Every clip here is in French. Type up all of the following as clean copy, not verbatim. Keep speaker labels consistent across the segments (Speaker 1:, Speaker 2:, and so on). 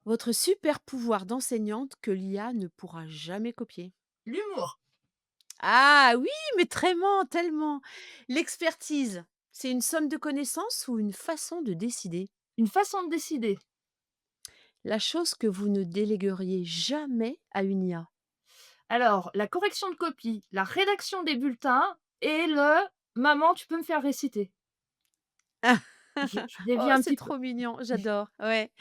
Speaker 1: Votre super pouvoir d'enseignante que l'IA ne pourra jamais copier.
Speaker 2: L'humour,
Speaker 1: Ah oui, mais tellement, tellement. L'expertise, c'est une somme de connaissances ou une façon de décider?
Speaker 2: une façon de décider.
Speaker 1: La chose que vous ne délégueriez jamais à une IA.
Speaker 2: Alors, la correction de copie, la rédaction des bulletins et le: «Maman, tu peux me faire réciter?» Je
Speaker 1: Oh,
Speaker 2: dévie un
Speaker 1: c'est
Speaker 2: petit peu.
Speaker 1: trop mignon, j'adore, ouais.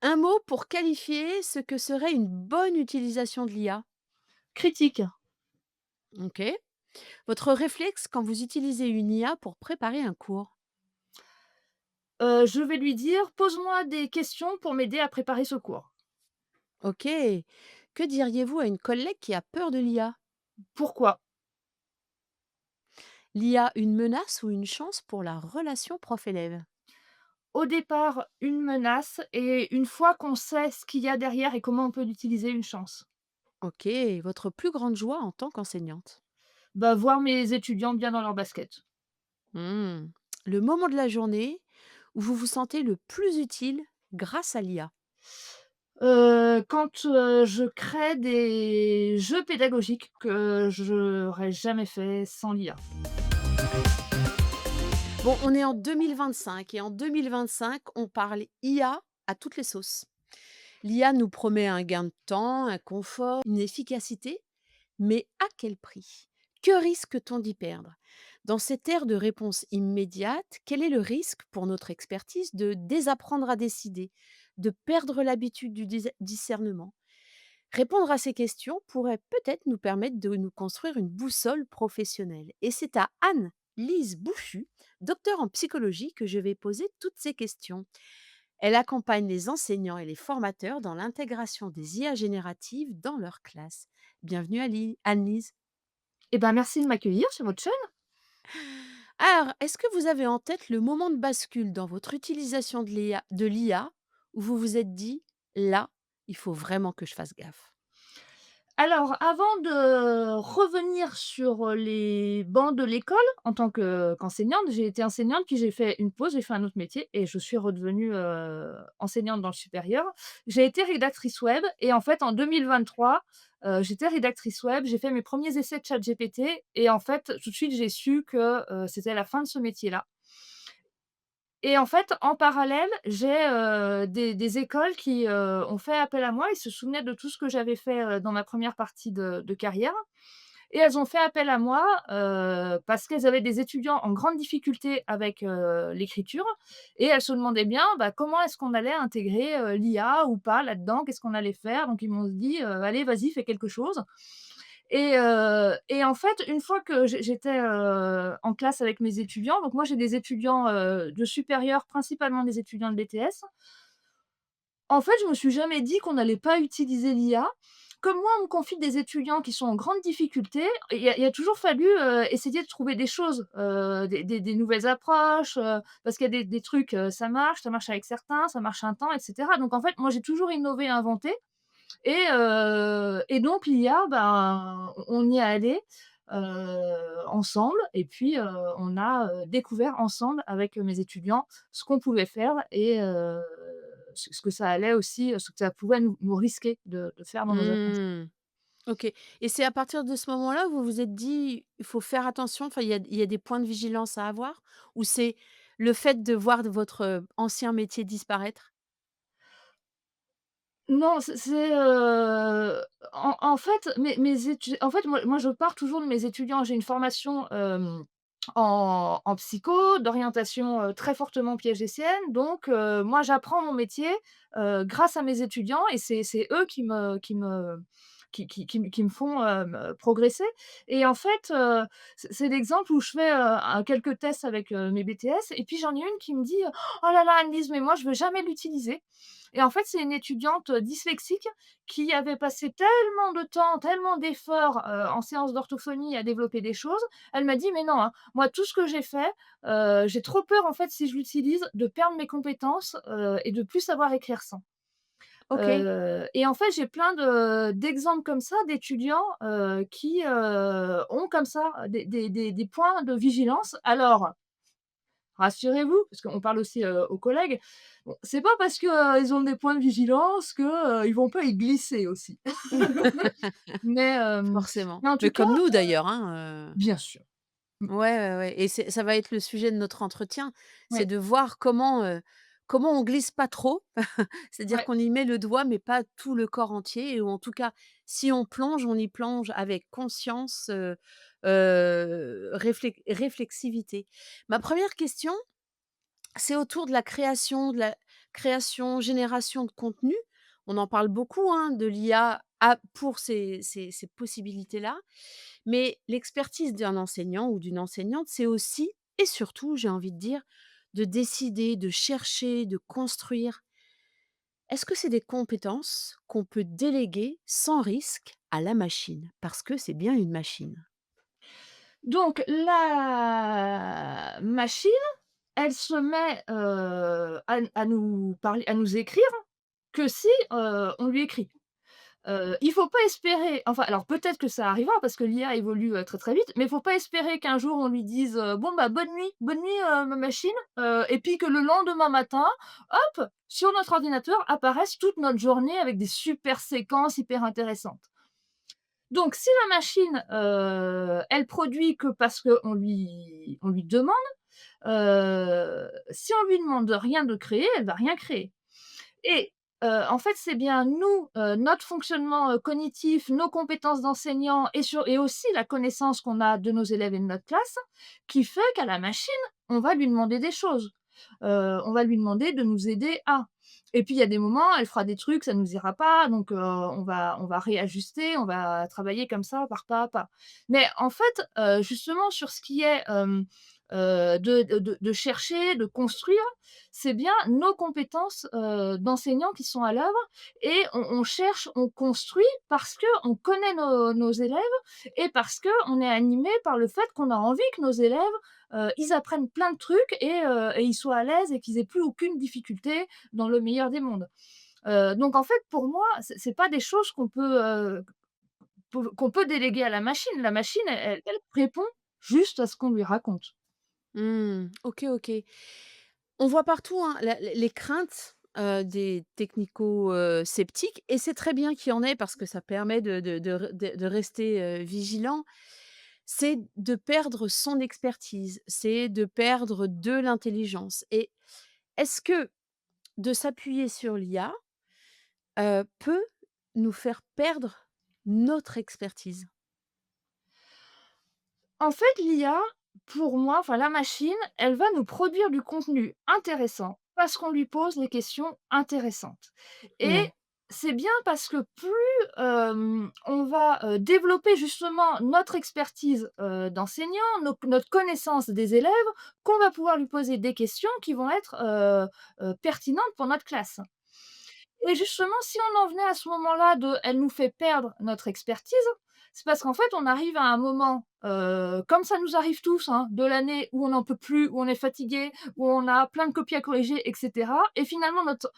Speaker 1: Un mot pour qualifier ce que serait une bonne utilisation de l'IA.
Speaker 2: Critique,
Speaker 1: OK. Votre réflexe quand vous utilisez une IA pour préparer un cours.
Speaker 2: je vais lui dire: «Pose-moi des questions pour m'aider à préparer ce cours».
Speaker 1: OK. Que diriez-vous à une collègue qui a peur de l'IA?
Speaker 2: Pourquoi?
Speaker 1: L'IA, une menace ou une chance pour la relation prof-élève?
Speaker 2: Au départ, une menace et une fois qu'on sait ce qu'il y a derrière et comment on peut l'utiliser, une chance.
Speaker 1: OK. Votre plus grande joie en tant qu'enseignante?
Speaker 2: Bah, voir mes étudiants bien dans leur basket.
Speaker 1: Mmh. Le moment de la journée où vous vous sentez le plus utile grâce à l'IA?
Speaker 2: Quand, je crée des jeux pédagogiques que j'aurais jamais fait sans l'IA.
Speaker 1: Bon, on est en 2025 et en 2025, on parle IA à toutes les sauces. L'IA nous promet un gain de temps, un confort, une efficacité, mais à quel prix? Que risque-t-on d'y perdre? Dans cette ère de réponse immédiate, quel est le risque pour notre expertise de désapprendre à décider, de perdre l'habitude du discernement? Répondre à ces questions pourrait peut-être nous permettre de nous construire une boussole professionnelle. Et c'est à Anne-Lise Bouffu, docteur en psychologie, que je vais poser toutes ces questions. Elle accompagne les enseignants et les formateurs dans l'intégration des IA génératives dans leur classe. Bienvenue Anne-Lise.
Speaker 2: Eh ben, merci de m'accueillir sur votre chaîne.
Speaker 1: Alors, est-ce que vous avez en tête le moment de bascule dans votre utilisation de l'IA où vous vous êtes dit, là, il faut vraiment que je fasse gaffe?
Speaker 2: Alors, avant de revenir sur, les bancs de l'école en tant qu'enseignante, j'ai été enseignante, puis j'ai fait une pause, j'ai fait un autre métier et je suis redevenue, enseignante dans le supérieur. J'ai été rédactrice web et en fait, en 2023, j'étais rédactrice web, j'ai fait mes premiers essais de ChatGPT et en fait, tout de suite, j'ai su que, c'était la fin de ce métier-là. Et en fait, en parallèle, j'ai, des écoles qui, ont fait appel à moi. Ils se souvenaient de tout ce que j'avais fait, dans ma première partie de carrière et elles ont fait appel à moi, parce qu'elles avaient des étudiants en grande difficulté avec, l'écriture et elles se demandaient bien, bah, comment est-ce qu'on allait intégrer, l'IA ou pas là-dedans? Qu'est-ce qu'on allait faire? Donc ils m'ont dit: «Allez, vas-y, fais quelque chose». Et en fait, une fois que j'étais, en classe avec mes étudiants, donc moi j'ai des étudiants, de supérieur, principalement des étudiants de BTS. En fait, je me suis jamais dit qu'on n'allait pas utiliser l'IA. Comme moi, on me confie des étudiants qui sont en grande difficulté, il a toujours fallu, essayer de trouver des choses, des nouvelles approches, parce qu'il y a des trucs, ça marche avec certains, ça marche un temps et cetera. Donc en fait, moi j'ai toujours innové, inventé et donc l'IA, ben, on y est allé ensemble et puis, on a, découvert ensemble avec, mes étudiants ce qu'on pouvait faire et ce que ça allait aussi, ce que ça pouvait nous risquer de faire dans nos apprentissages.
Speaker 1: Mmh. OK, et c'est à partir de ce moment-là, vous vous êtes dit: «Il faut faire attention», enfin, il y a des points de vigilance à avoir? Ou c'est le fait de voir votre, ancien métier disparaître?
Speaker 2: Non, en fait, moi je pars toujours de mes étudiants. J'ai une formation, en psycho, d'orientation, très fortement piagétienne, donc moi j'apprends mon métier, grâce à mes étudiants et c'est eux qui me font, progresser et en fait, c'est l'exemple où je fais, quelques tests avec, mes BTS et puis j'en ai une qui me dit: «Oh là là Annelise, mais moi je veux jamais l'utiliser». Et en fait, c'est une étudiante, dyslexique qui avait passé tellement de temps, tellement d'efforts, en séance d'orthophonie à développer des choses. Elle m'a dit: «Mais non, hein, moi tout ce que j'ai fait, j'ai trop peur en fait si je l'utilise de perdre mes compétences, et de plus savoir écrire sans».
Speaker 1: OK.
Speaker 2: Et en fait, j'ai plein d'exemples comme ça d'étudiants, qui, ont comme ça des points de vigilance. Alors rassurez-vous, parce qu'on parle aussi, aux collègues, bon, c'est pas parce que, ils ont des points de vigilance que, ils vont pas y glisser aussi. Mais,
Speaker 1: Forcément.
Speaker 2: mais en
Speaker 1: Mais
Speaker 2: tout cas
Speaker 1: comme nous d'ailleurs, hein,
Speaker 2: bien sûr. Mmh,
Speaker 1: ouais, ouais, ouais et ça va être le sujet de notre entretien, c'est
Speaker 2: ouais,
Speaker 1: de voir comment on glisse pas trop. C'est-à-dire
Speaker 2: ouais.
Speaker 1: qu'on y met le doigt, mais pas tout le corps entier ou en tout cas, si on plonge, on y plonge avec conscience, réflexivité. Ma première question, c'est autour de la création, génération de contenu. On en parle beaucoup, hein, de l'IA à pour ces possibilités-là. Mais l'expertise d'un enseignant ou d'une enseignante, c'est aussi et surtout, j'ai envie de dire, de décider, de chercher, de construire. Est-ce que c'est des compétences qu'on peut déléguer sans risque à la machine? Parce que c'est bien une machine.
Speaker 2: Donc la machine, elle se met, à nous parler, à nous écrire que si, on lui écrit. Il faut pas espérer, enfin, alors peut-être que ça arrivera parce que l'IA évolue, très, très vite, mais il faut pas espérer qu'un jour on lui dise, «Bon, bah, bonne nuit, ma machine», et puis que le lendemain matin, hop, sur notre ordinateur apparaisse toute notre journée avec des super séquences hyper intéressantes. Donc si la machine, elle produit que parce qu'on lui demande, si on lui demande rien de créer, elle va rien créer. Et en fait, c'est bien nous, notre fonctionnement, cognitif, nos compétences d'enseignant et aussi la connaissance qu'on a de nos élèves et de notre classe, qui fait qu'à la machine, on va lui demander des choses. On va lui demander de nous aider à. Et puis il y a des moments, elle fera des trucs, ça nous ira pas, donc on va réajuster, on va travailler comme ça, par pas à pas. Mais en fait, justement sur ce qui est, de chercher, de construire, c'est bien nos compétences, d'enseignants qui sont à l'œuvre et on cherche, on construit parce qu'on connaît nos élèves et parce qu'on est animé par le fait qu'on a envie que nos élèves, ils apprennent plein de trucs et ils soient à l'aise et qu'ils aient plus aucune difficulté dans le meilleur des mondes. Donc en fait, pour moi, c'est pas des choses qu'on peut déléguer à la machine. La machine, elle répond juste à ce qu'on lui raconte.
Speaker 1: Mmh. OK, OK. On voit partout, hein, les craintes, des technico, sceptiques et c'est très bien qu'il y en ait parce que ça permet de rester, vigilant. C'est de perdre son expertise, c'est de perdre de l'intelligence et est-ce que de s'appuyer sur l'IA, peut nous faire perdre notre expertise?
Speaker 2: En fait, l'IA, pour moi, enfin la machine, elle va nous produire du contenu intéressant parce qu'on lui pose les questions intéressantes. Et
Speaker 1: Ouais.
Speaker 2: c'est bien parce que plus, on va, développer justement notre expertise, d'enseignant, notre connaissance des élèves, qu'on va pouvoir lui poser des questions qui vont être, pertinentes pour notre classe. Et justement, si on en venait à ce moment-là de elle nous fait perdre notre expertise, c'est parce qu'en fait, on arrive à un moment, comme ça nous arrive tous, hein, de l'année où on n'en peut plus, où on est fatigué, où on a plein de copies à corriger et cetera et finalement notre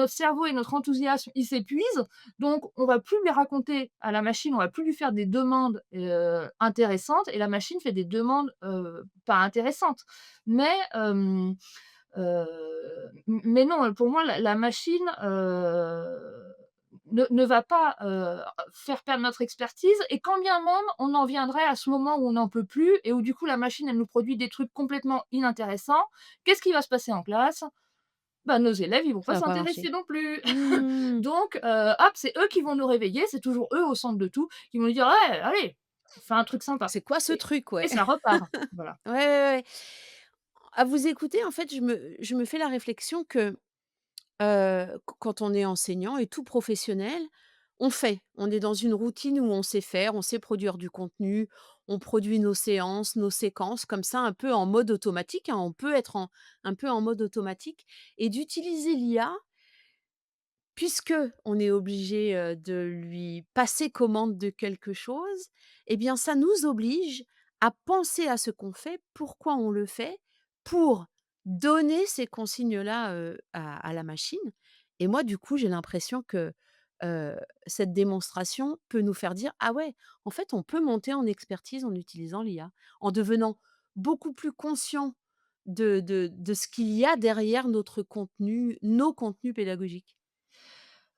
Speaker 2: cerveau et notre enthousiasme, ils s'épuisent, donc on va plus lui raconter à la machine, on va plus lui faire des demandes, intéressantes et la machine fait des demandes, pas intéressantes. Mais mais non, pour moi, la machine, ne va pas, faire perdre notre expertise et quand bien même on en viendrait à ce moment où on n'en peut plus et où du coup la machine, elle nous produit des trucs complètement inintéressants, qu'est-ce qui va se passer en classe? Bah, nos élèves, ils vont
Speaker 1: Ça
Speaker 2: pas
Speaker 1: va pas
Speaker 2: s'intéresser
Speaker 1: marcher.
Speaker 2: non plus.
Speaker 1: Mmh.
Speaker 2: Donc hop, c'est eux qui vont nous réveiller, c'est toujours eux au centre de tout, qui vont nous dire: «Ouais, allez, fais un truc sympa»
Speaker 1: C'est quoi ce
Speaker 2: et
Speaker 1: truc?
Speaker 2: et
Speaker 1: Ouais.
Speaker 2: ça repart. Voilà.
Speaker 1: Ouais, ouais, ouais. À vous écouter, en fait, je me fais la réflexion que, quand on est enseignant et tout professionnel, on fait. On est dans une routine où on sait faire, on sait produire du contenu, on produit nos séances, nos séquences comme ça, un peu en mode automatique, hein. On peut être un peu en mode automatique et d'utiliser l'IA, puisque on est obligé, de lui passer commande de quelque chose, eh bien, ça nous oblige à penser à ce qu'on fait, pourquoi on le fait, pour donner ces consignes-là, à la machine et moi, du coup, j'ai l'impression que, heu, cette démonstration peut nous faire dire: «Ah ouais, en fait, on peut monter en expertise en utilisant l'IA». En devenant beaucoup plus conscient de ce qu'il y a derrière notre contenu nos contenus pédagogiques?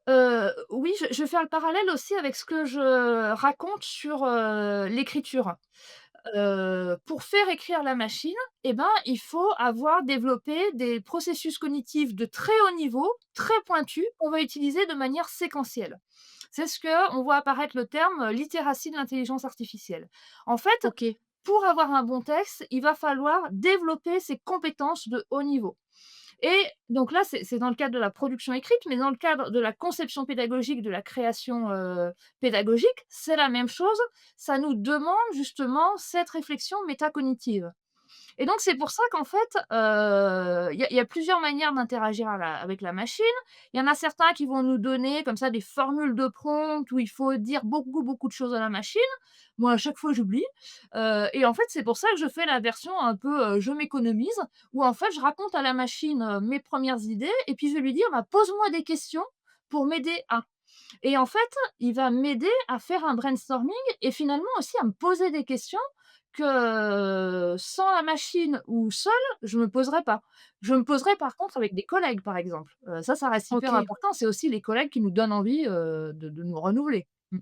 Speaker 2: Oui, je vais faire le parallèle aussi avec ce que je raconte sur, l'écriture. Pour faire écrire la machine, eh ben, il faut avoir développé des processus cognitifs de très haut niveau, très pointus, qu'on va utiliser de manière séquentielle. C'est ce qu'on voit apparaître le terme, littératie de l'intelligence artificielle. En fait,
Speaker 1: OK,
Speaker 2: pour avoir un bon texte, il va falloir développer ces compétences de haut niveau. Et donc là, c'est dans le cadre de la production écrite, mais dans le cadre de la conception pédagogique, de la création, pédagogique, c'est la même chose. Ça nous demande justement cette réflexion métacognitive. Et donc c'est pour ça qu'en fait, il y a plusieurs manières d'interagir avec la machine. Il y en a certains qui vont nous donner comme ça des formules de prompt où il faut dire beaucoup, beaucoup de choses à la machine. Moi, à chaque fois, j'oublie, et en fait, c'est pour ça que je fais la version un peu, je m'économise, où en fait, je raconte à la machine, mes premières idées et puis je vais lui dire: «Bah, pose-moi des questions pour m'aider à». Et en fait, il va m'aider à faire un brainstorming et finalement aussi à me poser des questions que, sans la machine ou seule, je me poserais pas. Je me poserais par contre avec des collègues, par exemple. Ça reste hyper
Speaker 1: OK.
Speaker 2: important. C'est aussi les collègues qui nous donnent envie, de nous renouveler. Mmh.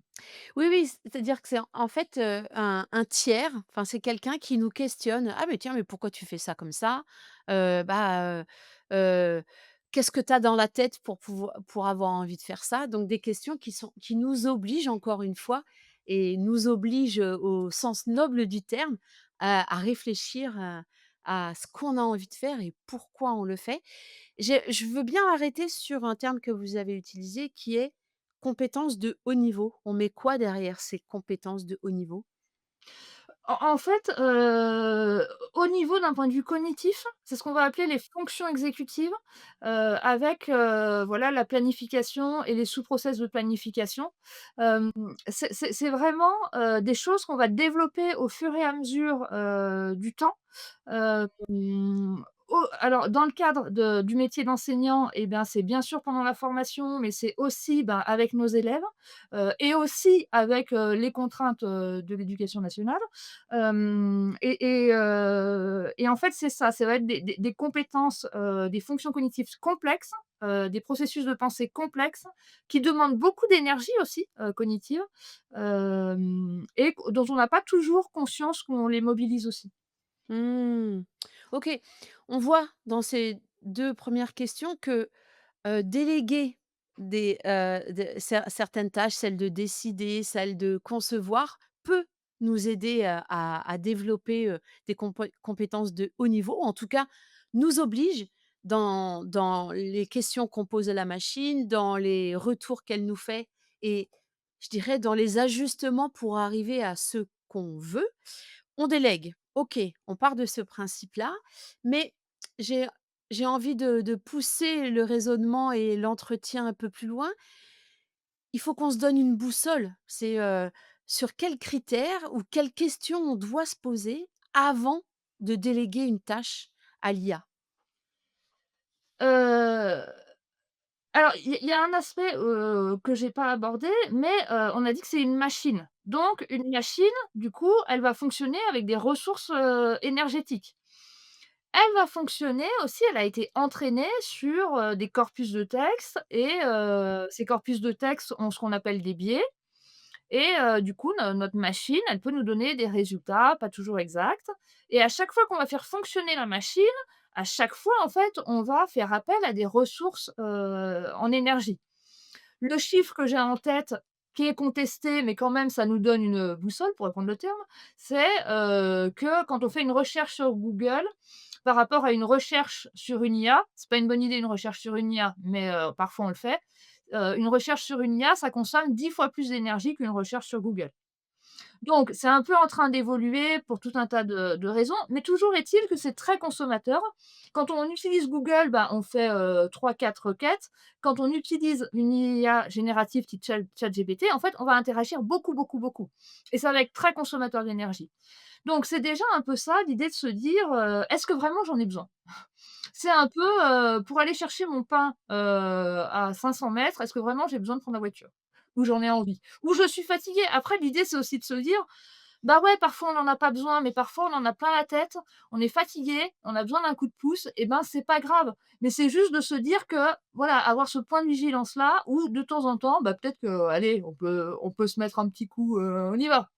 Speaker 1: Oui, oui, c'est-à-dire que c'est en fait, un tiers, enfin, c'est quelqu'un qui nous questionne: «Ah mais tiens, mais pourquoi tu fais ça comme ça? Bah, heu, qu'est-ce que tu as dans la tête pour avoir envie de faire ça?» Donc des questions qui nous obligent encore une fois et nous obligent, au sens noble du terme, à réfléchir, à ce qu'on a envie de faire et pourquoi on le fait. Je veux bien arrêter sur un terme que vous avez utilisé qui est compétences de haut niveau. On met quoi derrière ces compétences de haut niveau?
Speaker 2: En fait, au niveau d'un point de vue cognitif, c'est ce qu'on va appeler les fonctions exécutives, avec, voilà, la planification et les sous-process de planification. Hem, c'est vraiment, des choses qu'on va développer au fur et à mesure, du temps. Alors dans le cadre du métier d'enseignant et bien, c'est bien sûr pendant la formation, mais c'est aussi, ben, avec nos élèves, et aussi avec, les contraintes, de l'éducation nationale. Et en fait, c'est ça, va être des compétences, des fonctions cognitives complexes, des processus de pensée complexes qui demandent beaucoup d'énergie aussi, cognitive, et dont on n'a pas toujours conscience qu'on les mobilise aussi.
Speaker 1: Mmh. OK. On voit dans ces 2 premières questions que, déléguer certaines tâches, celle de décider, celle de concevoir, peut nous aider, à développer, des compétences de haut niveau. En tout cas, nous oblige dans les questions qu'on pose à la machine, dans les retours qu'elle nous fait et je dirais dans les ajustements pour arriver à ce qu'on veut. On délègue. OK, on part de ce principe-là, mais j'ai j'ai envie de pousser le raisonnement et l'entretien un peu plus loin. Il faut qu'on se donne une boussole. C'est, sur quels critères ou quelles questions on doit se poser avant de déléguer une tâche à l'IA?
Speaker 2: Heu, alors il y a un aspect, que j'ai pas abordé, mais, on a dit que c'est une machine. Donc une machine, du coup, elle va fonctionner avec des ressources, énergétiques. Elle va fonctionner aussi, elle a été entraînée sur, des corpus de texte et ces corpus de texte ont ce qu'on appelle des biais. Et du coup, notre machine, elle peut nous donner des résultats pas toujours exacts et à chaque fois qu'on va faire fonctionner la machine, à chaque fois, en fait, on va faire appel à des ressources, en énergie. Le chiffre que j'ai en tête, qui est contesté, mais quand même ça nous donne une boussole, pour reprendre le terme, c'est, que quand on fait une recherche sur Google, par rapport à une recherche sur une IA, c'est pas une bonne idée une recherche sur une IA, mais parfois on le fait. Une recherche sur une IA, ça consomme 10 fois plus d'énergie qu'une recherche sur Google. Donc c'est un peu en train d'évoluer pour tout un tas de raisons, mais toujours est-il que c'est très consommateur. Quand on utilise Google, bah, on fait, 3-4 requêtes. Quand on utilise une IA générative type ChatGPT, en fait, on va interagir beaucoup, beaucoup, beaucoup et ça va être très consommateur d'énergie. Donc c'est déjà un peu ça l'idée de se dire, «Est-ce que vraiment j'en ai besoin?» C'est un peu, pour aller chercher mon pain, à 500 mètres, est-ce que vraiment j'ai besoin de prendre la voiture? Ou j'en ai envie? Ou je suis fatiguée? Après l'idée c'est aussi de se dire: Bah, ouais, parfois on n'en a pas besoin, mais parfois on en a plein la tête, on est fatigué, on a besoin d'un coup de pouce et ben, c'est pas grave. Mais c'est juste de se dire que, voilà, avoir ce point de vigilance-là où de temps en temps, bah, peut-être que, allez, on peut se mettre un petit coup, on y va.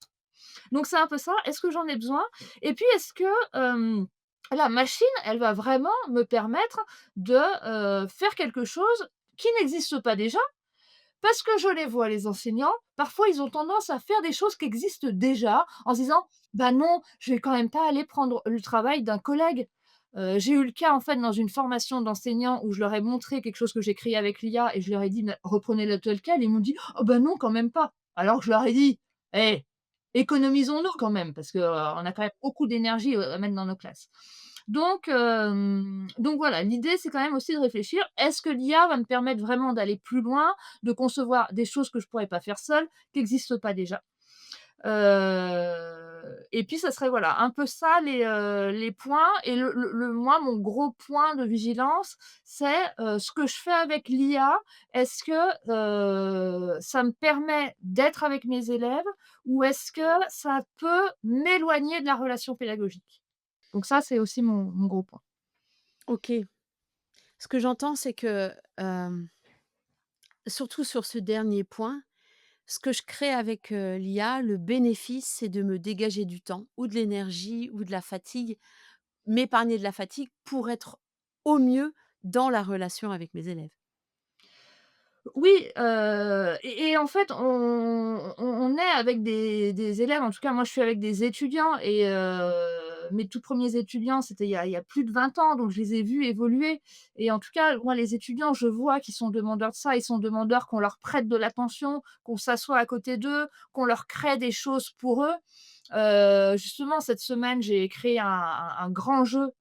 Speaker 2: Donc c'est un peu ça. Est-ce que j'en ai besoin? Et puis est-ce que, la machine, elle va vraiment me permettre de, faire quelque chose qui n'existe pas déjà? Parce que je les vois, les enseignants, parfois ils ont tendance à faire des choses qui existent déjà en se disant: «Bah non, je vais quand même pas aller prendre le travail d'un collègue». J'ai eu le cas en fait dans une formation d'enseignants où je leur ai montré quelque chose que j'ai créé avec l'IA et je leur ai dit: «Mais reprenez-le tel quel». Ils m'ont dit: «Oh bah non, quand même pas». Alors que je leur ai dit: «Eh, économisons-nous quand même parce que, on a quand même beaucoup d'énergie, à mettre dans nos classes». Donc voilà, l'idée c'est quand même aussi de réfléchir: est-ce que l'IA va me permettre vraiment d'aller plus loin, de concevoir des choses que je pourrais pas faire seule, qui existent pas déjà. Et puis ça serait voilà, un peu ça les points et moi mon gros point de vigilance, c'est, ce que je fais avec l'IA, est-ce que, ça me permet d'être avec mes élèves ou est-ce que ça peut m'éloigner de la relation pédagogique? Donc ça, c'est aussi mon gros point.
Speaker 1: OK. Ce que j'entends, c'est que, surtout sur ce dernier point, ce que je crée avec, l'IA, le bénéfice, c'est de me dégager du temps ou de l'énergie ou de la fatigue, m'épargner de la fatigue pour être au mieux dans la relation avec mes élèves.
Speaker 2: Oui, et en fait, on est avec des élèves, en tout cas moi je suis avec des étudiants et mes tout premiers étudiants, c'était il y a plus de 20 ans, donc je les ai vus évoluer et en tout cas, moi les étudiants, je vois qu'ils sont demandeurs de ça. Ils sont demandeurs qu'on leur prête de l'attention, qu'on s'assoie à côté d'eux, qu'on leur crée des choses pour eux. Justement cette semaine, j'ai créé un grand jeu,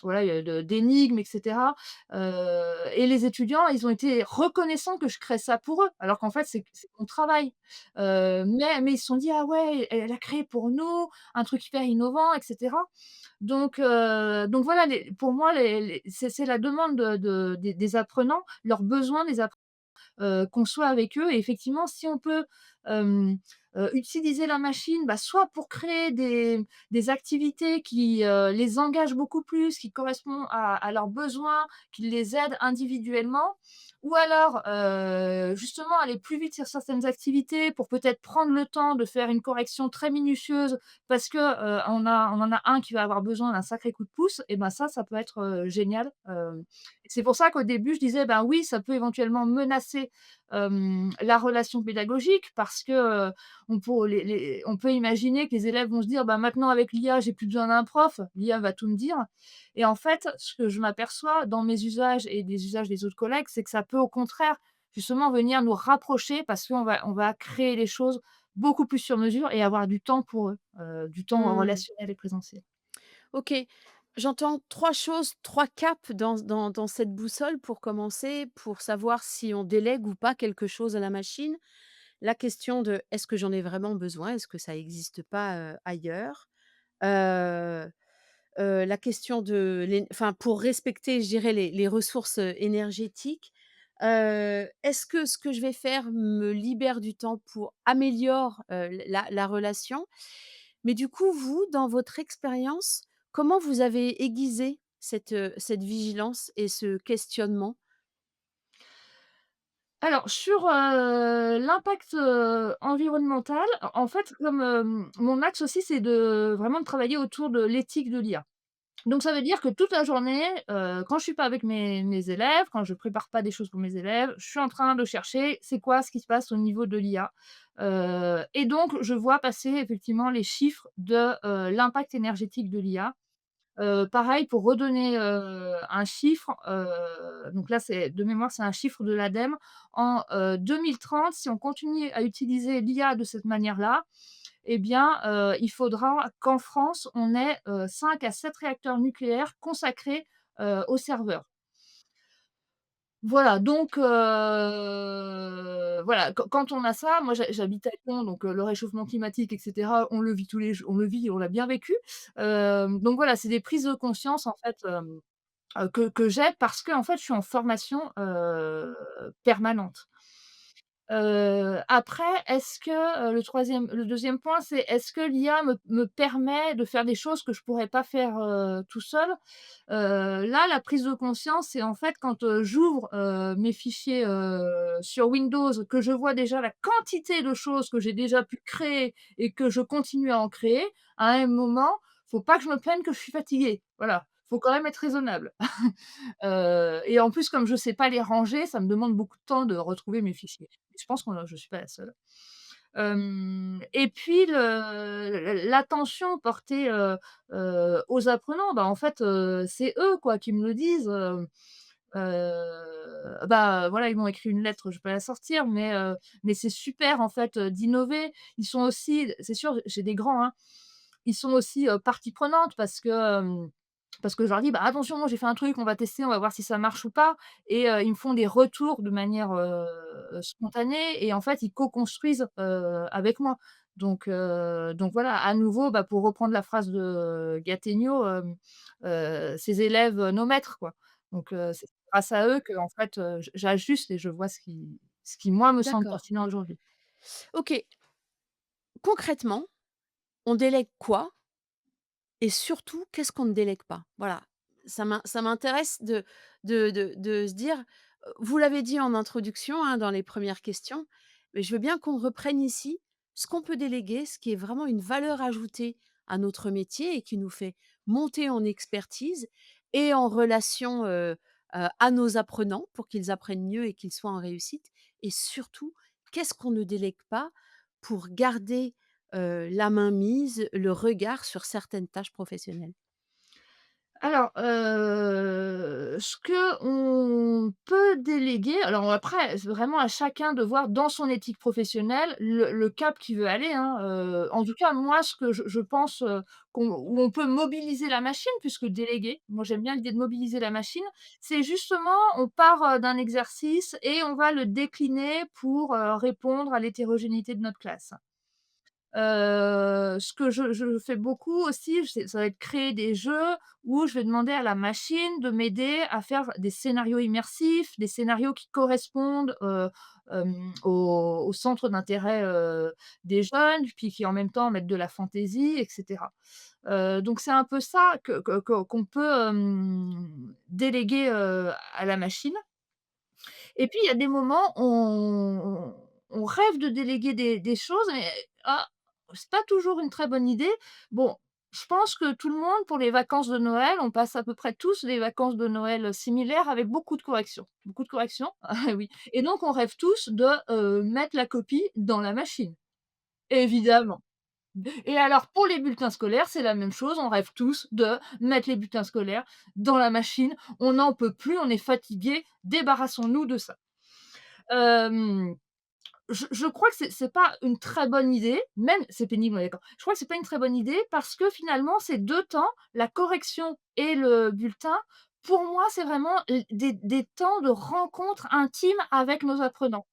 Speaker 2: voilà, d'énigmes et cetera, et les étudiants, ils ont été reconnaissants que je crée ça pour eux, alors qu'en fait, c'est mon travail. Mais ils se sont dit: «Ah ouais, elle a créé pour nous un truc hyper innovant» et cetera. Donc voilà, pour moi, c'est la demande des apprenants, leurs besoins des apprenants qu'on soit avec eux et effectivement, si on peut, hem, utiliser la machine, bah, soit pour créer des activités qui, les engagent beaucoup plus, qui correspondent à leurs besoins, qui les aident individuellement ou alors, justement aller plus vite sur certaines activités pour peut-être prendre le temps de faire une correction très minutieuse parce que, on en a un qui va avoir besoin d'un sacré coup de pouce et ben, ça peut être, génial. C'est pour ça qu'au début, je disais: «Ben oui, ça peut éventuellement menacer, la relation pédagogique» parce que, on peut imaginer que les élèves vont se dire: «Bah, maintenant avec l'IA, j'ai plus besoin d'un prof, l'IA va tout me dire» et en fait, ce que je m'aperçois dans mes usages et des usages des autres collègues, c'est que ça peut au contraire, justement venir nous rapprocher parce qu'on va créer les choses beaucoup plus sur mesure et avoir du temps pour eux, du temps
Speaker 1: Mmh.
Speaker 2: relationnel et présentiel.
Speaker 1: OK. J'entends 3 choses, 3 caps dans cette boussole pour commencer, pour savoir si on délègue ou pas quelque chose à la machine. La question de: «Est-ce que j'en ai vraiment besoin? Est-ce que ça existe pas, ailleurs?» Heu la question de enfin, pour respecter, je dirais, les ressources, énergétiques. Est-ce que ce que je vais faire me libère du temps pour améliorer, la relation? Mais du coup, vous, dans votre expérience, comment vous avez aiguisé cette vigilance et ce questionnement?
Speaker 2: Alors sur, l'impact, environnemental, en fait, comme, mon axe aussi, c'est vraiment de travailler autour de l'éthique de l'IA. Donc ça veut dire que toute la journée, quand je suis pas avec mes élèves, quand je prépare pas des choses pour mes élèves, je suis en train de chercher c'est quoi ce qui se passe au niveau de l'IA. Et donc je vois passer effectivement les chiffres de, l'impact énergétique de l'IA. Pareil pour redonner, un chiffre, donc là c'est de mémoire, c'est un chiffre de l'ADEME. En, 2030, si on continue à utiliser l'IA de cette manière-là, eh bien, il faudra qu'en France, on ait, 5 à 7 réacteurs nucléaires consacrés, aux serveurs. Voilà, donc voilà, quand on a ça, moi j'habite à Lyon, donc le réchauffement climatique et cetera, on le vit tous les jours, on le vit, on l'a bien vécu. Donc voilà, c'est des prises de conscience en fait, que j'ai parce qu'en fait, je suis en formation, permanente. Après, est-ce que, le deuxième point, c'est est-ce que l'IA me permet de faire des choses que je pourrais pas faire, tout seul? Là, la prise de conscience, c'est en fait quand, j'ouvre, mes fichiers, sur Windows, que je vois déjà la quantité de choses que j'ai déjà pu créer et que je continue à en créer, à un moment, faut pas que je me plaigne que je suis fatiguée. Voilà, faut quand même être raisonnable. Et en plus, comme je sais pas les ranger, ça me demande beaucoup de temps de retrouver mes fichiers. Je pense que je suis pas la seule. Et puis l'attention portée, aux apprenants, bah, en fait, c'est eux quoi qui me le disent, bah, voilà, ils m'ont écrit une lettre, je vais pas la sortir, mais c'est super en fait, d'innover. Ils sont aussi c'est sûr, j'ai des grands, hein, ils sont aussi, partie prenante parce que je leur dis: «Bah, attention, j'ai fait un truc, on va tester, on va voir si ça marche ou pas» et ils me font des retours de manière, spontanée et en fait, ils co-construisent, avec moi. Donc voilà, à nouveau, bah, pour reprendre la phrase de Gattegno, «Ces élèves, nos maîtres», quoi. C'est grâce à eux qu'en fait, j'ajuste et je vois ce qui moi me semble
Speaker 1: D'accord.
Speaker 2: pertinent aujourd'hui.
Speaker 1: OK. Concrètement, on délègue quoi? Et surtout, qu'est-ce qu'on ne délègue pas? Voilà, ça m'intéresse de se dire, vous l'avez dit en introduction, hein, dans les premières questions, mais je veux bien qu'on reprenne ici ce qu'on peut déléguer, ce qui est vraiment une valeur ajoutée à notre métier et qui nous fait monter en expertise et en relation, à nos apprenants pour qu'ils apprennent mieux et qu'ils soient en réussite et surtout, qu'est-ce qu'on ne délègue pas pour garder la mainmise, le regard sur certaines tâches professionnelles.
Speaker 2: Alors, ce qu'on peut déléguer alors après, c'est vraiment à chacun de voir dans son éthique professionnelle le cap qu'il veut aller, hein, en tout cas, moi, ce que je pense, où on peut mobiliser la machine puisque déléguer, moi, j'aime bien l'idée de mobiliser la machine, c'est justement on part, d'un exercice et on va le décliner pour, répondre à l'hétérogénéité de notre classe. Ce que je fais beaucoup aussi, ça va être créer des jeux où je vais demander à la machine de m'aider à faire des scénarios immersifs, des scénarios qui correspondent, au centre d'intérêt, des jeunes, puis qui en même temps mettent de la fantaisie et cetera. Donc c'est un peu ça qu'on peut, déléguer, à la machine. Et puis il y a des moments, on rêve de déléguer des choses et ah, c'est pas toujours une très bonne idée. Bon, je pense que tout le monde, pour les vacances de Noël, on passe à peu près tous des vacances de Noël, similaires avec beaucoup de corrections. Beaucoup de corrections, ah oui et donc on rêve tous de, mettre la copie dans la machine, évidemment. Et alors pour les bulletins scolaires, c'est la même chose, on rêve tous de mettre les bulletins scolaires dans la machine. On n'en peut plus, on est fatigué, débarrassons-nous de ça. Hem, je crois que c'est pas une très bonne idée, même c'est pénible, on est d'accord. Je crois que c'est pas une très bonne idée parce que finalement ces 2 temps, la correction et le bulletin, pour moi, c'est vraiment des temps de rencontre intime avec nos apprenants.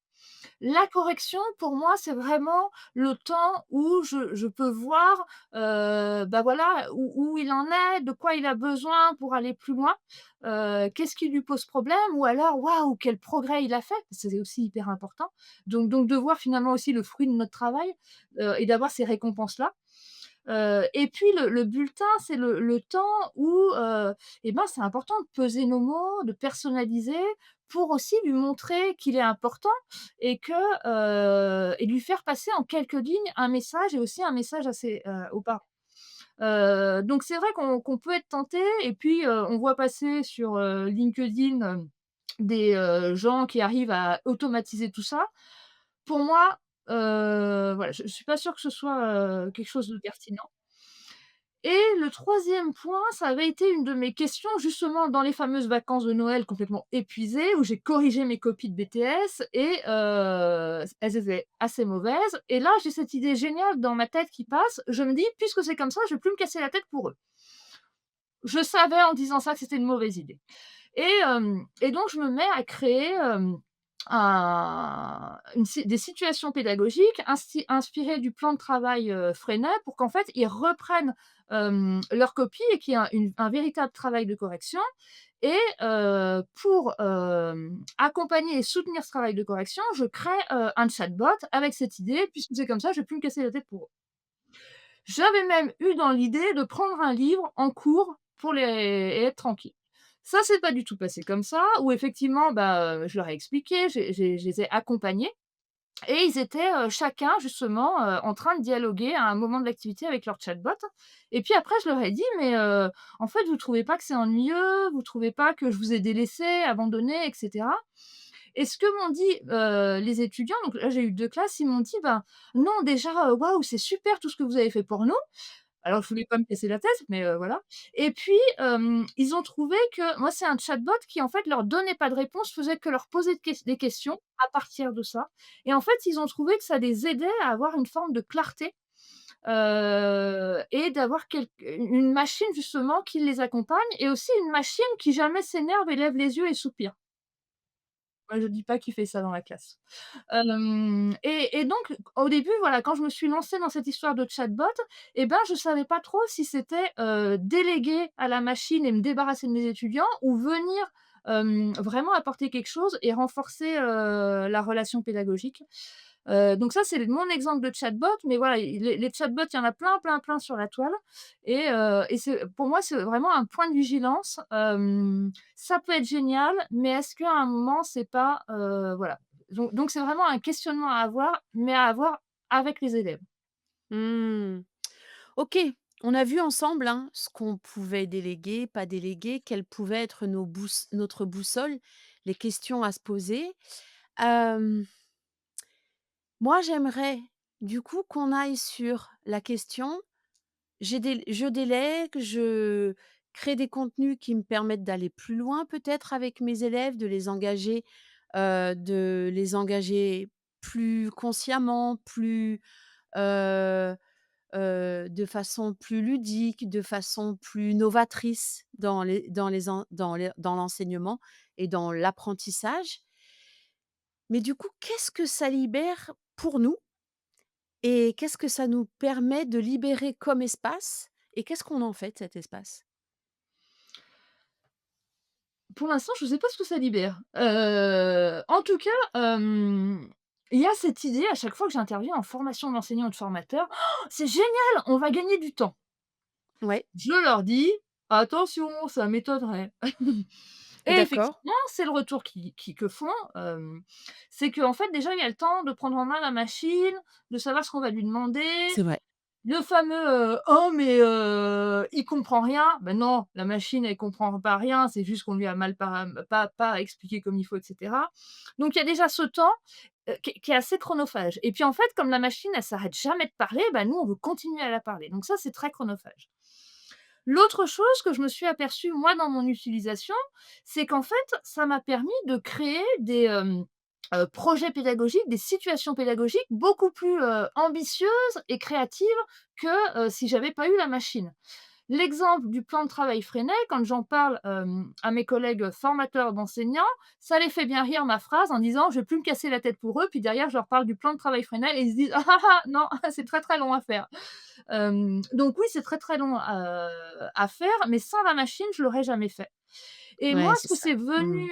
Speaker 2: La correction, pour moi, c'est vraiment le temps où je peux voir, bah, voilà, où il en est, de quoi il a besoin pour aller plus loin, qu'est-ce qui lui pose problème ou alors: «Waouh, quel progrès il a fait!» c'est aussi hyper important. Donc de voir finalement aussi le fruit de notre travail, et d'avoir ces récompenses-là. Et puis le bulletin, c'est le temps où, et ben, c'est important de peser nos mots, de personnaliser pour aussi lui montrer qu'il est important et et lui faire passer en quelques lignes un message et aussi un message à ses, aux parents. Donc c'est vrai qu'on peut être tenté et puis, on voit passer sur, LinkedIn, des, gens qui arrivent à automatiser tout ça. Pour moi, voilà, je suis pas sûre que ce soit, quelque chose de pertinent. Et le troisième point, ça avait été une de mes questions justement dans les fameuses vacances de Noël complètement épuisées, où j'ai corrigé mes copies de BTS et elles étaient assez mauvaises et là, j'ai cette idée géniale dans ma tête qui passe. Je me dis: «Puisque c'est comme ça, je vais plus me casser la tête pour eux». Je savais en disant ça que c'était une mauvaise idée et donc je me mets à créer, des situations pédagogiques inspirées du plan de travail, Freinet pour qu'en fait, ils reprennent, leur copie et qu'il y ait un véritable travail de correction et pour, accompagner et soutenir ce travail de correction, je crée, un chatbot avec cette idée: «Puisque c'est comme ça, je vais plus me casser la tête pour eux». J'avais même eu dans l'idée de prendre un livre en cours pour les et être tranquille. Ça s'est pas du tout passé comme ça, où effectivement, bah, je leur ai expliqué, je les ai accompagnés et ils étaient, chacun justement, en train de dialoguer à un moment de l'activité avec leur chatbot et puis après je leur ai dit: «Mais, en fait, vous trouvez pas que c'est ennuyeux? Vous trouvez pas que je vous ai délaissés, abandonnés et cetera?» Et ce que m'ont dit, les étudiants, donc là j'ai eu 2 classes, ils m'ont dit: «Ben, non déjà, waouh, c'est super tout ce que vous avez fait pour nous». Alors je voulais pas me casser la tête, mais voilà et puis, ils ont trouvé que moi c'est un chatbot qui en fait leur donnait pas de réponse, faisait que leur poser des questions à partir de ça et en fait ils ont trouvé que ça les aidait à avoir une forme de clarté, et d'avoir une machine justement qui les accompagne et aussi une machine qui jamais s'énerve et lève les yeux et soupire. Moi je dis pas qu'il fait ça dans la classe. Et donc au début, voilà, quand je me suis lancée dans cette histoire de chatbot et ben, je savais pas trop si c'était, déléguer à la machine et me débarrasser de mes étudiants ou venir, vraiment apporter quelque chose et renforcer, la relation pédagogique. Donc ça, c'est mon exemple de chatbot, mais voilà, les chatbots, il y en a plein, plein, plein sur la toile et c'est pour moi, c'est vraiment un point de vigilance. Ça peut être génial, mais est-ce qu'à un moment, c'est pas, voilà. Donc c'est vraiment un questionnement à avoir, mais à avoir avec les élèves.
Speaker 1: Mmh. OK, on a vu ensemble, hein, ce qu'on pouvait déléguer, pas déléguer, quelle pouvait être notre boussole, les questions à se poser. Hem, Moi, j'aimerais du coup qu'on aille sur la question, je délègue, je crée des contenus qui me permettent d'aller plus loin peut-être avec mes élèves, de les engager plus consciemment, heu de façon plus ludique, de façon plus novatrice dans l'enseignement et dans l'apprentissage. Mais du coup, qu'est-ce que ça libère pour nous et qu'est-ce que ça nous permet de libérer comme espace et qu'est-ce qu'on en fait de cet espace?
Speaker 2: Pour l'instant, je sais pas ce que ça libère. En tout cas, il y a cette idée à chaque fois que j'interviens en formation d'enseignants ou de formateurs: «Oh, c'est génial, on va gagner du temps».
Speaker 1: Ouais,
Speaker 2: Je leur dis: «Attention, ça m'étonnerait». Et
Speaker 1: d'accord,
Speaker 2: effectivement, c'est le retour que font, c'est qu'en fait, déjà, il y a le temps de prendre en main la machine, de savoir ce qu'on va lui demander.
Speaker 1: c'est vrai.
Speaker 2: Le fameux, «Oh mais il comprend rien». Ben non, la machine elle comprend pas rien, c'est juste qu'on lui a mal pas expliqué comme il faut et cetera. Donc il y a déjà ce temps, qui est assez chronophage et puis en fait, comme la machine elle s'arrête jamais de parler, bah, nous on veut continuer à la parler. Donc ça, c'est très chronophage. L'autre chose que je me suis aperçue, moi, dans mon utilisation, c'est qu'en fait, ça m'a permis de créer des, projets pédagogiques, des situations pédagogiques beaucoup plus, ambitieuses et créatives que, si j'avais pas eu la machine. L'exemple du plan de travail Freinet, quand j'en parle, à mes collègues formateurs d'enseignants, ça les fait bien rire ma phrase en disant: «Je vais plus me casser la tête pour eux», puis derrière je leur parle du plan de travail Freinet et ils se disent: «Ah ah ah, non, c'est très, très long à faire». Donc oui, c'est très, très long, à faire, mais sans la machine, je l'aurais jamais fait et moi,
Speaker 1: Ouais,
Speaker 2: ce
Speaker 1: c'est
Speaker 2: que
Speaker 1: ça.
Speaker 2: c'est
Speaker 1: Mmh.
Speaker 2: venu,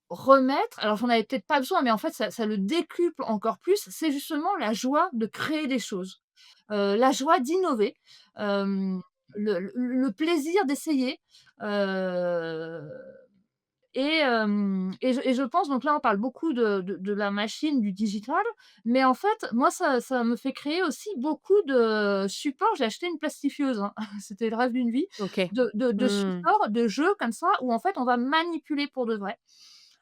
Speaker 2: remettre, alors j'en avais peut-être pas besoin, mais en fait ça le décuple encore plus, c'est justement la joie de créer des choses, la joie d'innover, hem, le plaisir d'essayer, heu et je pense donc là on parle beaucoup de la machine, du digital, mais en fait moi ça me fait créer aussi beaucoup de supports. J'ai acheté une plastifieuse, hein, c'était le rêve d'une vie,
Speaker 1: OK.
Speaker 2: de
Speaker 1: Mmh.
Speaker 2: supports, de jeux comme ça où en fait on va manipuler pour de vrai.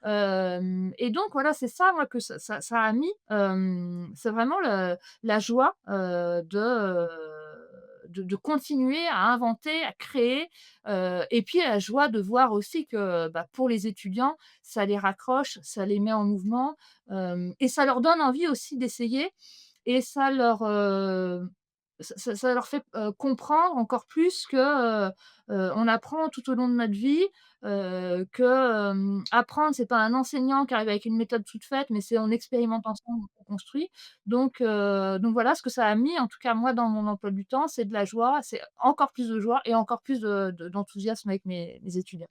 Speaker 2: Et donc voilà, c'est ça moi que ça a mis, c'est vraiment la joie, de continuer à inventer, à créer, et puis la joie de voir aussi que, bah, pour les étudiants, ça les raccroche, ça les met en mouvement, et ça leur donne envie aussi d'essayer et ça leur, ça leur fait, comprendre encore plus que, on apprend tout au long de notre vie, que, apprendre, c'est pas un enseignant qui arrive avec une méthode toute faite, mais c'est en expérimentant ensemble qu'on construit. Donc voilà, ce que ça a mis, en tout cas moi, dans mon emploi du temps, c'est de la joie, c'est encore plus de joie et encore plus d'enthousiasme avec mes étudiants.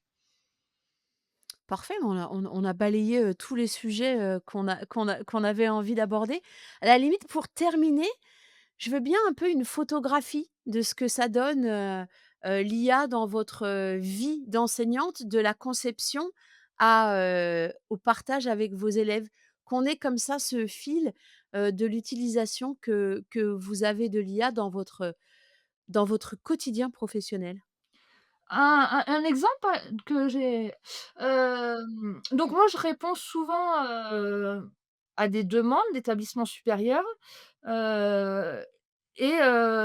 Speaker 1: Parfait, on a balayé, tous les sujets, qu'on avait envie d'aborder. À la limite, pour terminer, je veux bien un peu une photographie de ce que ça donne, l'IA dans votre, vie d'enseignante, de la conception au partage avec vos élèves. Qu'on ait comme ça ce fil, de l'utilisation que vous avez de l'IA dans votre quotidien professionnel.
Speaker 2: Un exemple, que j'ai, donc moi je réponds souvent, à des demandes d'établissements supérieurs, heu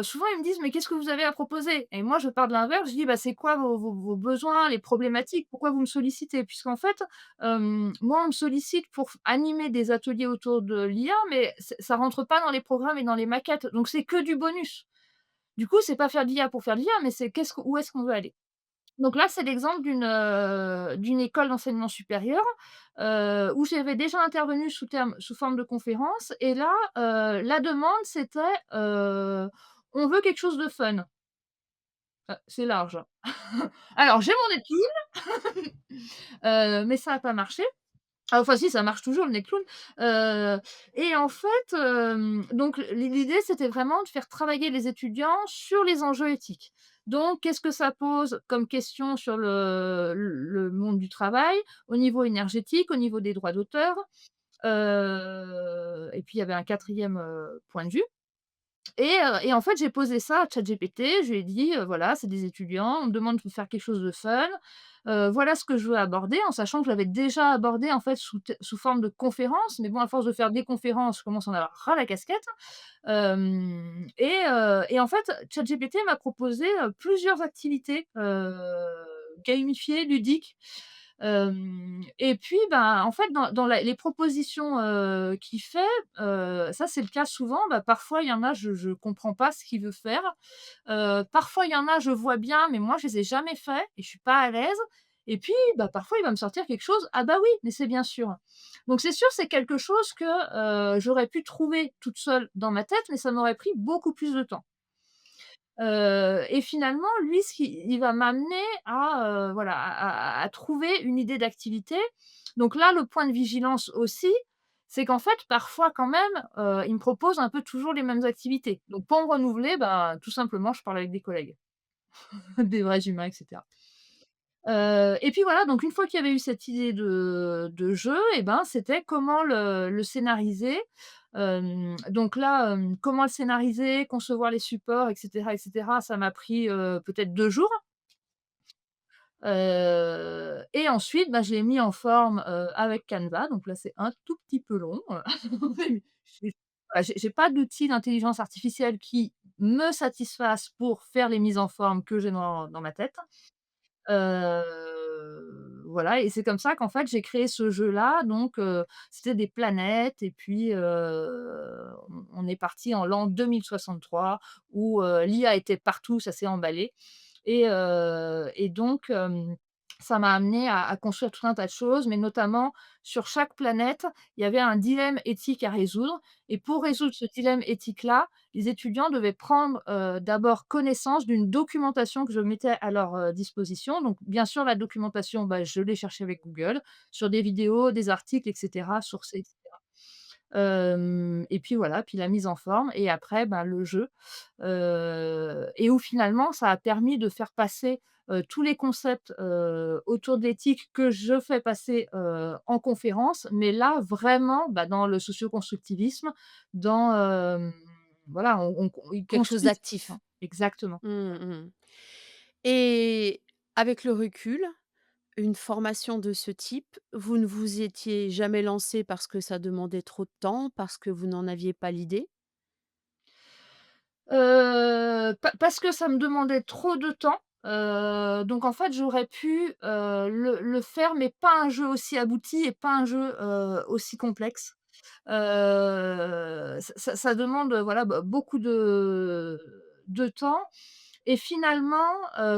Speaker 2: souvent ils me disent: «Mais qu'est-ce que vous avez à proposer?» Et moi je pars de l'inverse, je dis: «Bah, c'est quoi vos besoins, les problématiques? Pourquoi vous me sollicitez?» Puisqu'en fait, moi on me sollicite pour animer des ateliers autour de l'IA, mais ça rentre pas dans les programmes et dans les maquettes, donc c'est que du bonus. Du coup, c'est pas faire de l'IA pour faire de l'IA, mais c'est où est-ce qu'on veut aller? Donc là, c'est l'exemple d'une école d'enseignement supérieur, où j'avais déjà intervenu sous forme de conférence et là, la demande c'était, «On veut quelque chose de fun». C'est large, hein. Alors j'ai mon nez mais ça a pas marché. Ah enfin si, ça marche toujours le nez clown, et en fait, donc l'idée, c'était vraiment de faire travailler les étudiants sur les enjeux éthiques. Donc qu'est-ce que ça pose comme question sur le monde du travail, au niveau énergétique, au niveau des droits d'auteur? Et puis il y avait un quatrième point de vue et en fait, j'ai posé ça à ChatGPT. Je lui ai dit, «Voilà, c'est des étudiants, on me demande de faire quelque chose de fun. Voilà ce que je veux aborder», en sachant que je l'avais déjà abordé, en fait, sous forme de conférence. Mais bon, à force de faire des conférences, je commence à en avoir ras la casquette. Et en fait, ChatGPT m'a proposé, plusieurs activités, gamifiées, ludiques. Et puis, ben, en fait, dans les propositions, qu'il fait, ça, c'est le cas souvent, bah, parfois, il y en a, je comprends pas ce qu'il veut faire. Parfois, il y en a, je vois bien, mais moi, je les ai jamais faits et je suis pas à l'aise. Et puis, bah, parfois, il va me sortir quelque chose: «Ah bah oui, mais c'est bien sûr». Donc c'est sûr, c'est quelque chose que, j'aurais pu trouver toute seule dans ma tête, mais ça m'aurait pris beaucoup plus de temps. Et finalement, lui, il va m'amener à, voilà, à trouver une idée d'activité. Donc là, le point de vigilance aussi, c'est qu'en fait, parfois quand même, il me propose un peu toujours les mêmes activités. Donc pour me renouveler, bah, tout simplement, je parle avec des collègues, des vrais humains et cetera. Et puis voilà, donc une fois qu'il y avait eu cette idée de jeu et ben, c'était comment le scénariser. Donc là, comment le scénariser, concevoir les supports et cetera, ça m'a pris, peut-être 2 jours. Et ensuite, bah, je l'ai mis en forme, avec Canva, donc là, c'est un tout petit peu long. J'ai j'ai pas d'outil d'intelligence artificielle qui me satisfasse pour faire les mises en forme que j'ai dans ma tête. Voilà et c'est comme ça qu'en fait, j'ai créé ce jeu-là donc c'était des planètes et puis, on est parti en l'an 2063 où, l'IA était partout, ça s'est emballé et donc ça m'a amené à construire tout un tas de choses, mais notamment sur chaque planète, il y avait un dilemme éthique à résoudre et pour résoudre ce dilemme éthique-là, les étudiants devaient prendre, d'abord connaissance d'une documentation que je mettais à leur, disposition. Donc bien sûr, la documentation, bah, je l'ai cherchée avec Google, sur des vidéos, des articles et cetera, sourcés et cetera. Et puis voilà, puis la mise en forme et après, bah, le jeu, et où finalement ça a permis de faire passer, tous les concepts, autour de l'éthique que je fais passer, en conférence, mais là vraiment, bah, dans le socio-constructivisme, dans, voilà, ils
Speaker 1: Quelque chose
Speaker 2: construisent
Speaker 1: d'actif.
Speaker 2: exactement.
Speaker 1: Mmh mh. Et avec le recul, une formation de ce type, vous ne vous étiez jamais lancé parce que ça demandait trop de temps, parce que vous n'en aviez pas l'idée?
Speaker 2: Parce que ça me demandait trop de temps, donc en fait, j'aurais pu, le faire, mais pas un jeu aussi abouti et pas un jeu, aussi complexe. Ça demande, voilà, beaucoup de temps et finalement,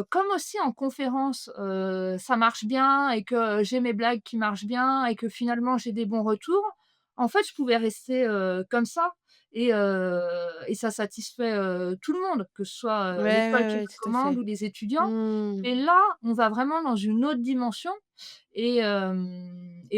Speaker 2: comme aussi en conférence, ça marche bien et que j'ai mes blagues qui marchent bien et que finalement j'ai des bons retours, en fait, je pouvais rester, comme ça et ça satisfait, tout le monde, que ce soit,
Speaker 1: Ouais,
Speaker 2: l'école
Speaker 1: ouais,
Speaker 2: qui
Speaker 1: ouais,
Speaker 2: me
Speaker 1: tout à
Speaker 2: commande
Speaker 1: fait.
Speaker 2: ou les étudiants.
Speaker 1: Mmh.
Speaker 2: Et là, on va vraiment dans une autre dimension et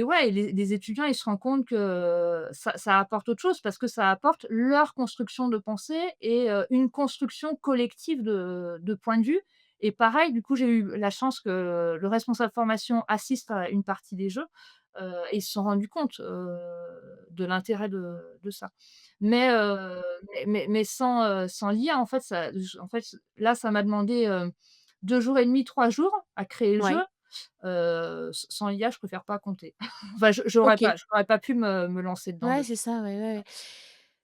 Speaker 2: ouais, les étudiants, ils se rendent compte que ça apporte autre chose parce que ça apporte leur construction de pensée et une construction collective de point de vue et pareil, du coup, j'ai eu la chance que le responsable formation assiste à une partie des jeux, et ils se sont rendus compte, de l'intérêt de ça. Mais sans l'IA, en fait, là, ça m'a demandé, 2 jours et demi, 3 jours à créer le jeu.
Speaker 1: Ouais,
Speaker 2: Sans l'IA, je préfère pas compter. Enfin,
Speaker 1: OK.
Speaker 2: j'aurais pas pu me lancer dedans
Speaker 1: Ouais,
Speaker 2: de
Speaker 1: c'est ça, ouais, ouais, ouais.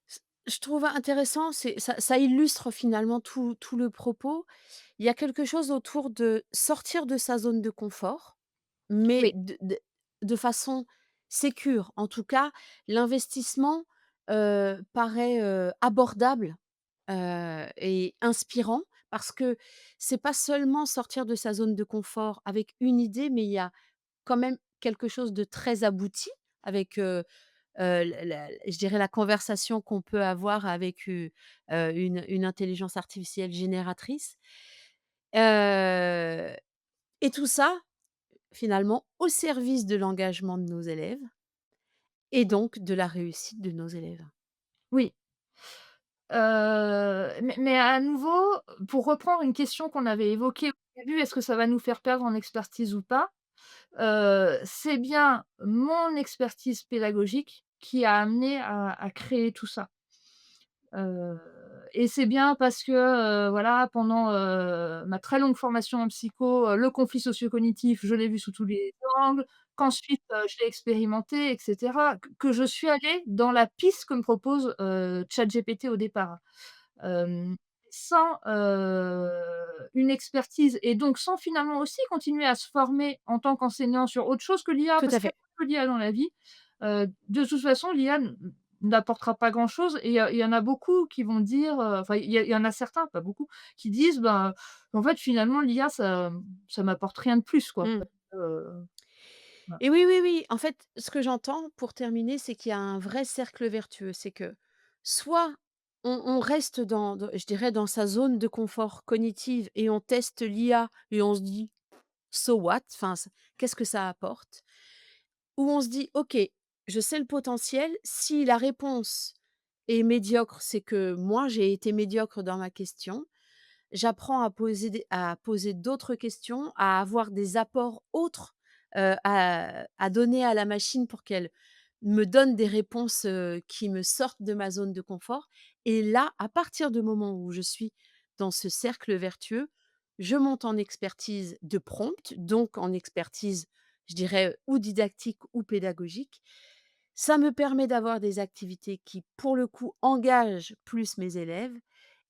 Speaker 1: C je trouve intéressant, c'est ça illustre finalement tout le propos. Il y a quelque chose autour de sortir de sa zone de confort, mais
Speaker 2: oui.
Speaker 1: de façon sécure. En tout cas, l'investissement, paraît, abordable, et inspirant parce que c'est pas seulement sortir de sa zone de confort avec une idée, mais il y a quand même quelque chose de très abouti avec, la je dirais la conversation qu'on peut avoir avec, une intelligence artificielle génératrice. Heu et tout ça, finalement, au service de l'engagement de nos élèves et donc de la réussite de nos élèves.
Speaker 2: Oui, mais à nouveau, pour reprendre une question qu'on avait évoquée au début, est-ce que ça va nous faire perdre en expertise ou pas? C'est bien mon expertise pédagogique qui a amené à créer tout ça. Heu et c'est bien parce que, voilà, pendant, ma très longue formation en psycho, le conflit socio-cognitif, je l'ai vu sous tous les angles, qu'ensuite, je l'ai expérimenté et cetera, que je suis allée dans la piste que me propose, ChatGPT au départ. Hem, Sans, une expertise et donc sans finalement aussi continuer à se former en tant qu'enseignant sur autre chose que l'IA,
Speaker 1: Tout
Speaker 2: parce
Speaker 1: à
Speaker 2: qu'il y a
Speaker 1: fait.
Speaker 2: pas que l'IA dans la vie. De toute façon, l'IA n'apportera pas grand-chose et il y en a beaucoup qui vont dire, enfin, il y en a certains, pas beaucoup, qui disent: «Ben, en fait, finalement, l'IA, ça m'apporte rien de plus, quoi».
Speaker 1: Mmh.
Speaker 2: Voilà.
Speaker 1: Et oui, oui, oui, en fait, ce que j'entends pour terminer, c'est qu'il y a un vrai cercle vertueux. C'est que soit on reste dans je dirais dans sa zone de confort cognitive et on teste l'IA et on se dit: «So what?» enfin, qu'est-ce que ça apporte? Ou on se dit: «OK, je sais le potentiel, si la réponse est médiocre, c'est que moi j'ai été médiocre dans ma question. J'apprends à poser d'autres questions, à avoir des apports autres, à donner à la machine pour qu'elle me donne des réponses, qui me sortent de ma zone de confort et là, à partir du moment où je suis dans ce cercle vertueux, je monte en expertise de prompt, donc en expertise, je dirais, ou didactique ou pédagogique. Ça me permet d'avoir des activités qui, pour le coup, engagent plus mes élèves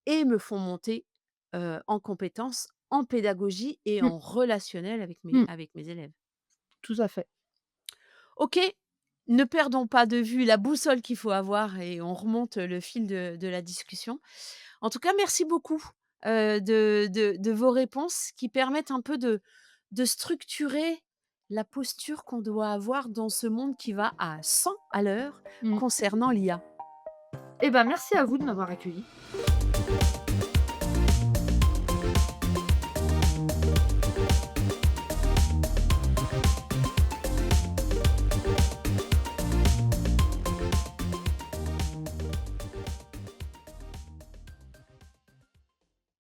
Speaker 1: et me font monter, en compétences, en pédagogie et
Speaker 2: Mmh,
Speaker 1: en relationnel
Speaker 2: mmh,
Speaker 1: avec mes élèves.
Speaker 2: tout à fait.
Speaker 1: OK, ne perdons pas de vue la boussole qu'il faut avoir et on remonte le fil de la discussion. En tout cas, merci beaucoup, de vos réponses qui permettent un peu de structurer la posture qu'on doit avoir dans ce monde qui va à 100 à l'heure
Speaker 2: Mmh.
Speaker 1: concernant l'IA.
Speaker 2: Et ben, merci à vous de m'avoir accueillie.